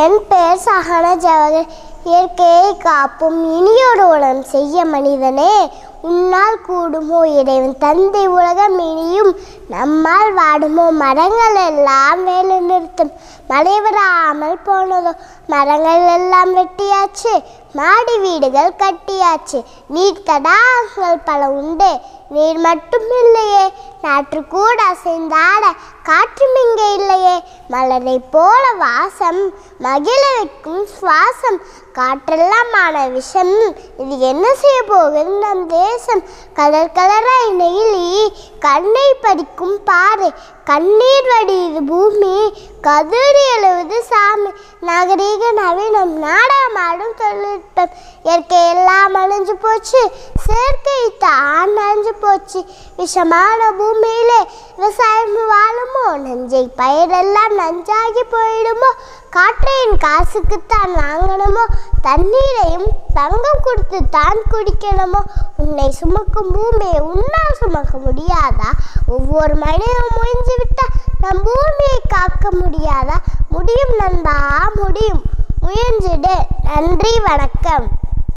என் பெயர் சஹானா ஜவஹர். இயற்கையை காப்பும் இனியோடு உலகம் செய்ய மனிதனே, உன்னால் கூடுமோ இறைவன் தந்தை உலகம் இனியும், நம்மால் வாடுமோ மரங்கள் எல்லாம் வேலை நிறுத்தும். மழை வராமல் போனதோ, மரங்கள் எல்லாம் வெட்டியாச்சு, மாடி வீடுகள் கட்டியாச்சு. நீர் தடாகங்கள் பல உண்டு, நீர் மட்டும் இல்லையே. நாற்று கூட அசைந்தாட காற்றும் இங்கே இல்லையே. மலரை போல வாசம், மகிழ வைக்கும் சுவாசம், காற்றெல்லாம் ஆன விஷம். இது என்ன செய்ய போகிறது நம் தேசம்? கலர் கலராய் நெகிழி கண்ணை பறிக்கும் பாறை, கண்ணீர் வடியுது பூமி, கதறி எழுவது சாமி. நாகரீக நவீனம் நாடகமாடும் தொழில்நுட்பம், இயற்கை எல்லாம் அழிஞ்சு போச்சு, செயற்கை தான் அழிஞ்சு போச்சு. விஷமான பூமியிலே விவசாயம் வாழுமோ? நஞ்சை பயிரெல்லாம் நஞ்சாகி போயிடுமோ? காற்றையின் காசுக்குத்தான் வாங்கணுமோ? தண்ணீரையும் தங்கம் கொடுத்து தான் குடிக்கணுமோ? உன்னை சுமக்கும் பூமியை உன்னால் சுமக்க முடியாதா? ஒவ்வொரு மனிதனும் முயன்று விட்டால் நம் பூமியை காக்க முடியாதா? முடியும் நண்பா, முடியும், முயன்றிடு. நன்றி, வணக்கம்.